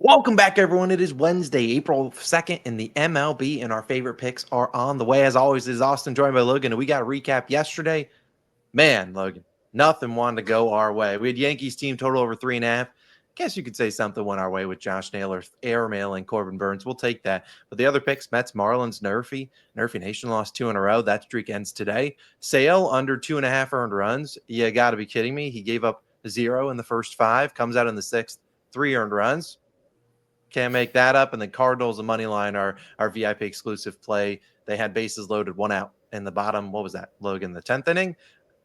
Welcome back, everyone. It is Wednesday, April 2nd, and the MLB and our favorite picks are on the way. As always, this is Austin, joined by Logan, and we got a recap yesterday. Man, Logan, nothing wanted to go our way. We had Yankees team total over 3.5. Guess you could say something went our way with Josh Naylor, airmail, and Corbin Burns. We'll take that. But the other picks, Mets, Marlins, Nerfy. Nerfy Nation lost 2 in a row. That streak ends today. Sale under 2.5 earned runs. You got to be kidding me. He gave up 0 in the first 5, comes out in the 6th, 3 earned runs. Can't make that up. And then Cardinals and money line are our VIP exclusive play. They had bases loaded, 1 out in the bottom. What was that, Logan? The 10th inning.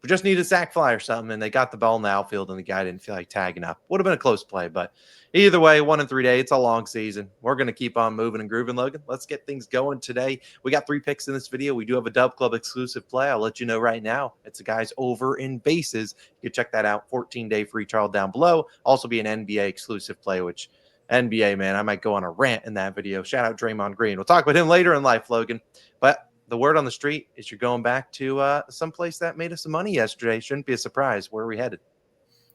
We just needed a sack fly or something, and they got the ball in the outfield, and the guy didn't feel like tagging up. Would have been a close play, but either way, 1 in 3 days. It's a long season. We're going to keep on moving and grooving, Logan. Let's get things going today. We got 3 picks in this video. We do have a DubClub exclusive play. I'll let you know right now. It's the guys over in bases. You can check that out. 14-day free trial down below. Also be an NBA exclusive play, which NBA, man, I might go on a rant in that video. Shout out Draymond Green. We'll talk about him later in life, Logan. But the word on the street is you're going back to someplace that made us some money yesterday. Shouldn't be a surprise. Where are we headed?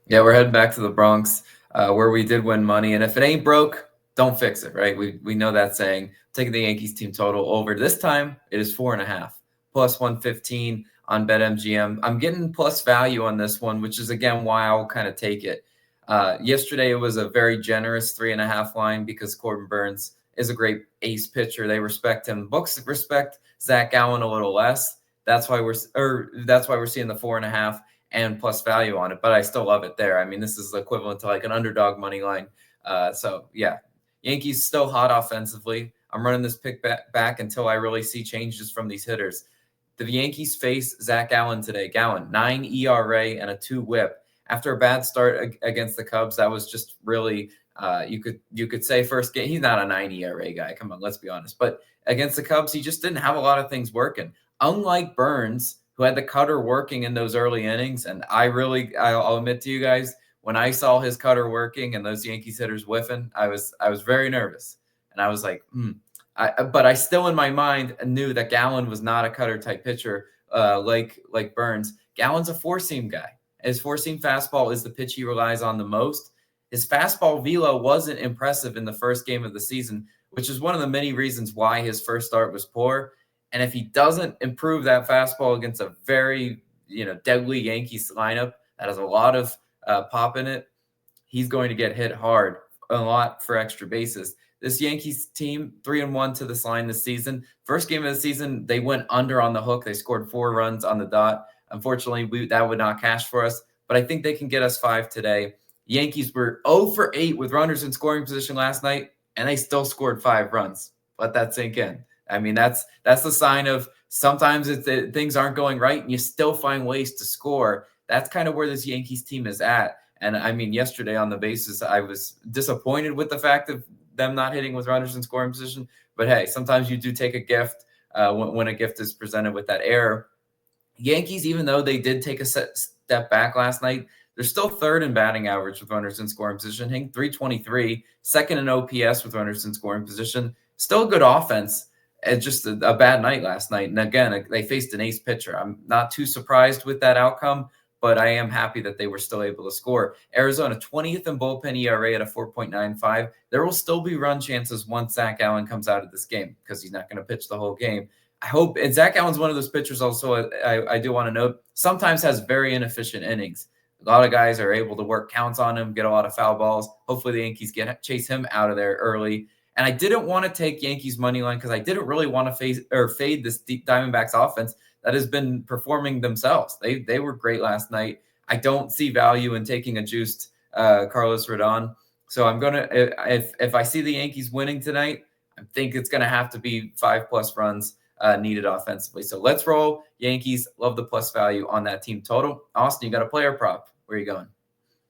Yeah, we're heading back to the Bronx, where we did win money. And if it ain't broke, don't fix it, right? We know that saying. Taking the Yankees team total over. This time, it is 4.5, plus 115 on BetMGM. I'm getting plus value on this one, which is, again, why I'll kind of take it. Yesterday, it was a very generous 3.5 line because Corbin Burns is a great ace pitcher. They respect him. Books respect Zach Gallen a little less. That's why we're seeing the 4.5 and plus value on it. But I still love it there. I mean, this is equivalent to like an underdog money line. So yeah, Yankees still hot offensively. I'm running this pick back until I really see changes from these hitters. The Yankees face Zach Gallen today. Gallen, 9 ERA and a 2 WHIP. After a bad start against the Cubs, that was just really you could say first game. He's not a 9 ERA guy. Come on, let's be honest. But against the Cubs, he just didn't have a lot of things working. Unlike Burns, who had the cutter working in those early innings, and I'll admit to you guys, when I saw his cutter working and those Yankees hitters whiffing, I was very nervous, and I was like, but I still in my mind knew that Gallen was not a cutter type pitcher like Burns. Gallen's a 4-seam guy. His 4-seam fastball is the pitch he relies on the most. His fastball velo wasn't impressive in the first game of the season, which is one of the many reasons why his first start was poor. And if he doesn't improve that fastball against a very, deadly Yankees lineup that has a lot of pop in it, he's going to get hit hard a lot for extra bases. This Yankees team, 3-1 to this line this season. First game of the season, they went under on the hook. They scored 4 runs on the dot. Unfortunately, that would not cash for us, but I think they can get us 5 today. Yankees were 0 for 8 with runners in scoring position last night, and they still scored 5 runs. Let that sink in. I mean, that's the sign of sometimes things aren't going right, and you still find ways to score. That's kind of where this Yankees team is at. And I mean, yesterday on the basis, I was disappointed with the fact of them not hitting with runners in scoring position. But hey, sometimes you do take a gift when a gift is presented with that error. Yankees, even though they did take a step back last night, they're still 3rd in batting average with runners in scoring position, hitting .323, 2nd in OPS with runners in scoring position. Still a good offense. It's just a bad night last night. And again, they faced an ace pitcher. I'm not too surprised with that outcome, but I am happy that they were still able to score. Arizona, 20th in bullpen ERA at a 4.95. There will still be run chances once Zach Gallen comes out of this game because he's not going to pitch the whole game. I hope, and Zach Gallen's one of those pitchers also, I do want to note, sometimes has very inefficient innings. A lot of guys are able to work counts on him, get a lot of foul balls. Hopefully the Yankees chase him out of there early. And I didn't want to take Yankees money line because I didn't really want to fade this Diamondbacks offense that has been performing themselves. They were great last night. I don't see value in taking a juiced Carlos Rodon. So I'm gonna if I see the Yankees winning tonight, I think it's gonna have to be 5+ runs needed offensively. So let's roll Yankees. Love the plus value on that team total. Austin, you got a player prop. Where are you going?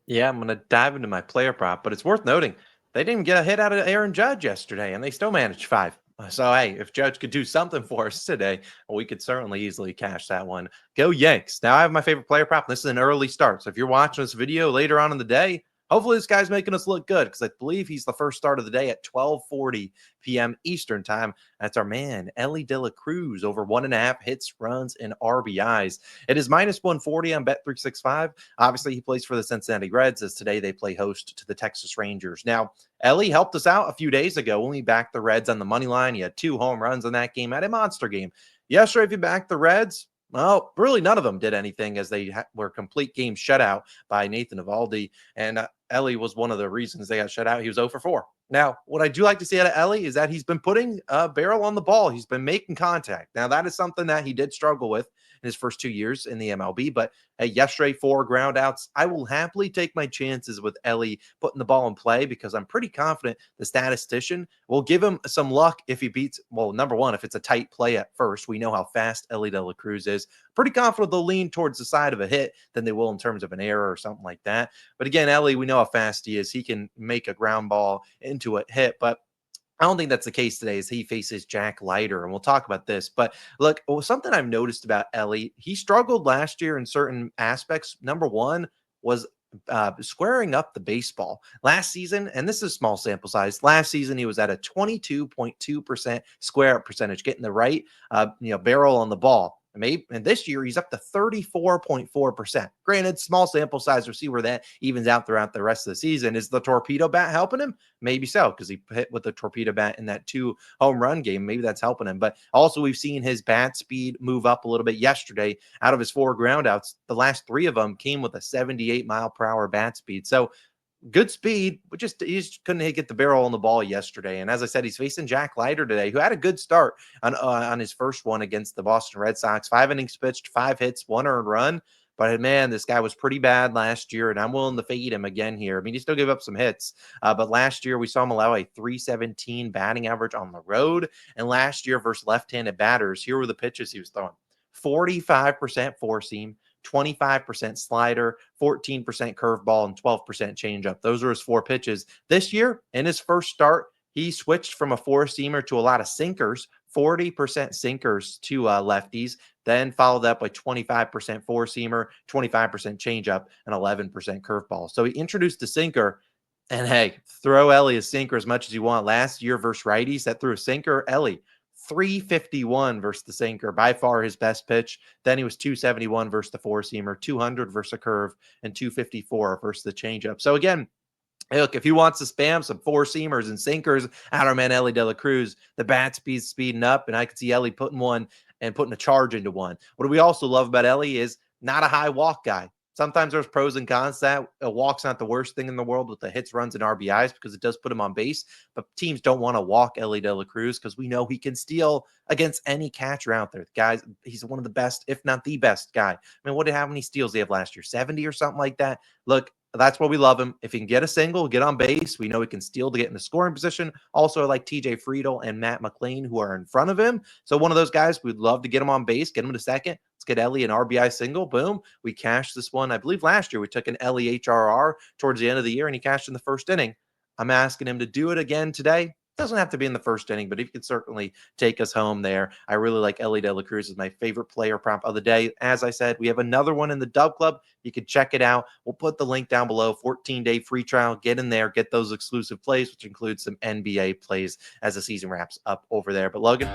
Yeah, I'm going to dive into my player prop, but it's worth noting they didn't get a hit out of Aaron Judge yesterday, and they still managed 5. So, hey, if Judge could do something for us today, we could certainly easily cash that one. Go Yanks. Now, I have my favorite player prop. This is an early start. So if you're watching this video later on in the day, hopefully this guy's making us look good because I believe he's the first start of the day at 12:40 p.m. Eastern time. That's our man, Elly De La Cruz, over 1.5 hits, runs, and RBIs. It is minus 140 on Bet365. Obviously, he plays for the Cincinnati Reds as today they play host to the Texas Rangers. Now, Elly helped us out a few days ago when we backed the Reds on the money line. He had 2 home runs in that game, at a monster game. Yesterday, if you backed the Reds, well, really none of them did anything as they were complete game shutout by Nathan Eovaldi. And Elly was one of the reasons they got shut out. He was 0 for 4. Now, what I do like to see out of Elly is that he's been putting a barrel on the ball. He's been making contact. Now, that is something that he did struggle with in his first 2 years in the MLB. But yesterday, 4 ground outs. I will happily take my chances with Elly putting the ball in play because I'm pretty confident the statistician will give him some luck if he beats, well, number one, if it's a tight play at first. We know how fast Elly De La Cruz is. Pretty confident they'll lean towards the side of a hit than they will in terms of an error or something like that. But again, Elly, we know how fast he is. He can make a ground ball into a hit, but I don't think that's the case today as he faces Jack Leiter, and we'll talk about this. But look, something I've noticed about Elly, he struggled last year in certain aspects. Number one was squaring up the baseball last season, and this is small sample size. Last season, he was at a 22.2% square up percentage, getting the right barrel on the ball. And this year, he's up to 34.4%. Granted, small sample size. We'll see where that evens out throughout the rest of the season. Is the torpedo bat helping him? Maybe so, because he hit with the torpedo bat in that 2 home run game. Maybe that's helping him. But also, we've seen his bat speed move up a little bit yesterday. Out of his 4 groundouts, the last 3 of them came with a 78 mile per hour bat speed. So good speed, but he just couldn't get the barrel on the ball yesterday. And as I said, he's facing Jack Leiter today, who had a good start on his first one against the Boston Red Sox. 5 innings pitched, 5 hits, 1 earned run. But man, this guy was pretty bad last year, and I'm willing to fade him again here. I mean, he still gave up some hits, but last year we saw him allow a 317 batting average on the road. And last year versus left-handed batters, here were the pitches he was throwing: 45% four seam, 25% slider, 14% curveball, and 12% changeup. Those are his 4 pitches. This year, in his first start, he switched from a 4-seamer to a lot of sinkers, 40% sinkers to lefties, then followed up by 25% 4-seamer, 25% changeup, and 11% curveball. So he introduced the sinker. And hey, throw Elly a sinker as much as you want. Last year versus righties that threw a sinker, Elly 351 versus the sinker, by far his best pitch. Then he was 271 versus the 4-seamer, 200 versus a curve, and 254 versus the changeup. So again, hey, look, if he wants to spam some 4-seamers and sinkers out our man Elly De La Cruz, the bat speed's speeding up, and I could see Elly putting a charge into one. What we also love about Elly is not a high walk guy. Sometimes there's pros and cons to that. A walk's not the worst thing in the world with the hits, runs, and RBIs because it does put him on base. But teams don't want to walk Elly De La Cruz because we know he can steal against any catcher out there. Guys, he's one of the best, if not the best guy. I mean, how many steals did he have last year? 70 or something like that? Look, that's why we love him. If he can get a single, get on base, we know he can steal to get in the scoring position. Also, I like TJ Friedel and Matt McLean, who are in front of him. So one of those guys, we'd love to get him on base, get him to second. Let's get Elly an RBI single. Boom. We cashed this one. I believe last year we took an Elly HRR towards the end of the year, and he cashed in the first inning. I'm asking him to do it again today. Doesn't have to be in the first inning, but he could certainly take us home there. I really like Elly De La Cruz as my favorite player prop of the day. As I said, we have another one in the DubClub. You can check it out. We'll put the link down below. 14-day free trial. Get in there. Get those exclusive plays, which includes some NBA plays as the season wraps up over there. But Logan,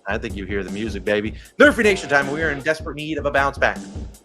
I think you hear the music, baby. Nerfy Nation time. We are in desperate need of a bounce back,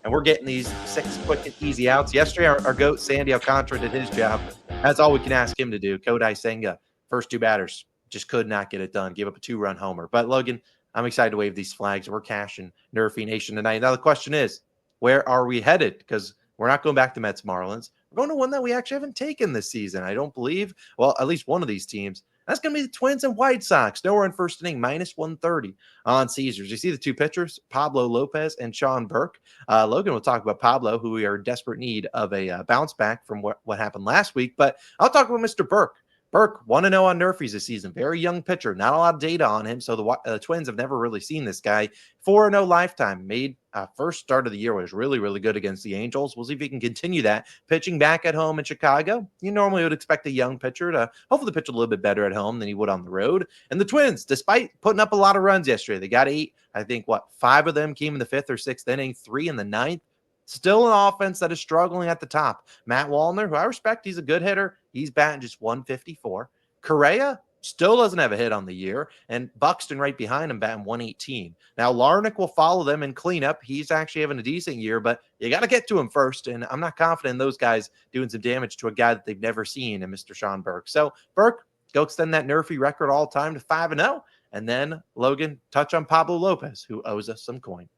and we're getting these 6 quick and easy outs. Yesterday, our GOAT, Sandy Alcantara, did his job. That's all we can ask him to do. Kodai Senga, first 2 batters, just could not get it done. Give up a 2-run homer. But Logan, I'm excited to wave these flags. We're cashing Nerfy Nation tonight. Now the question is, where are we headed? Because we're not going back to Mets Marlins. We're going to one that we actually haven't taken this season, I don't believe. Well, at least one of these teams. That's going to be the Twins and White Sox. Nowhere in first inning, minus 130 on Caesars. You see the 2 pitchers, Pablo Lopez and Sean Burke. Logan will talk about Pablo, who we are in desperate need of a bounce back from what happened last week. But I'll talk about Mr. Burke. Burke, 1-0 on Nerfies this season. Very young pitcher. Not a lot of data on him, so the Twins have never really seen this guy. 4-0 lifetime. Made first start of the year was really, really good against the Angels. We'll see if he can continue that. Pitching back at home in Chicago, you normally would expect a young pitcher to hopefully pitch a little bit better at home than he would on the road. And the Twins, despite putting up a lot of runs yesterday, they got 8. I think, 5 of them came in the 5th or 6th inning, 3 in the 9th. Still an offense that is struggling at the top. Matt Wallner, who I respect, he's a good hitter. He's batting just 154. Correa still doesn't have a hit on the year, and Buxton right behind him batting 118. Now, Larnick will follow them in cleanup. He's actually having a decent year, but you got to get to him first, and I'm not confident in those guys doing some damage to a guy that they've never seen in Mr. Sean Burke. So, Burke, go extend that Nerfy record all time to 5-0, and then, Logan, touch on Pablo Lopez, who owes us some coin.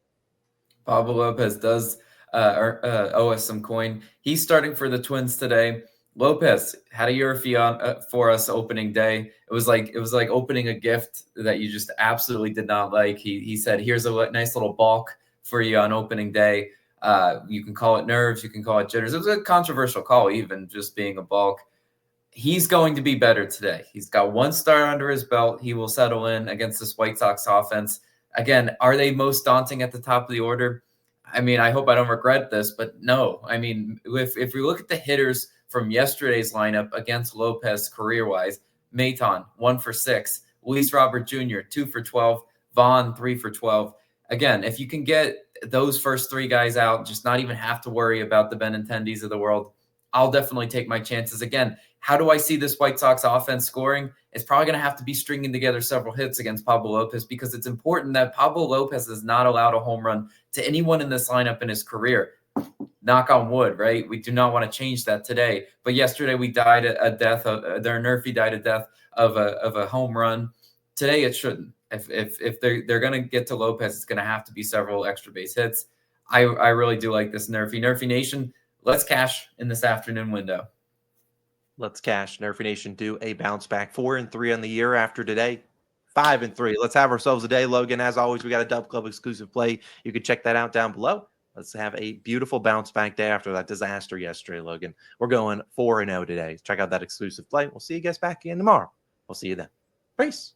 Pablo Lopez does owe us some coin. He's starting for the Twins today. Lopez had a Nerfy on for us opening day. It was like opening a gift that you just absolutely did not like. He said, "Here's a nice little bulk for you on opening day. You can call it nerves, you can call it jitters." It was a controversial call, even just being a bulk. He's going to be better today. He's got one start under his belt. He will settle in against this White Sox offense. Again, are they most daunting at the top of the order? I mean, I hope I don't regret this, but no. I mean, if we look at the hitters from yesterday's lineup against Lopez career-wise, Maton, 1 for 6, Luis Robert Jr., 2 for 12, Vaughn, 3 for 12. Again, if you can get those first 3 guys out, just not even have to worry about the Benintendis of the world, I'll definitely take my chances. Again, how do I see this White Sox offense scoring? It's probably going to have to be stringing together several hits against Pablo Lopez, because it's important that Pablo Lopez has not allowed a home run to anyone in this lineup in his career. Knock on wood, right? We do not want to change that today. But yesterday we died a death of their Nerfy died a death of a home run. Today it shouldn't. If they're going to get to Lopez, it's going to have to be several extra base hits. I really do like this Nerfy. Nerfy Nation, let's cash in this afternoon window. Let's cash. Nerfy Nation do a bounce back. 4-3 on the year after today. 5-3. Let's have ourselves a day, Logan. As always, we got a DubClub exclusive play. You can check that out down below. Let's have a beautiful bounce back day after that disaster yesterday, Logan. We're going 4-0 today. Check out that exclusive play. We'll see you guys back again tomorrow. We'll see you then. Peace.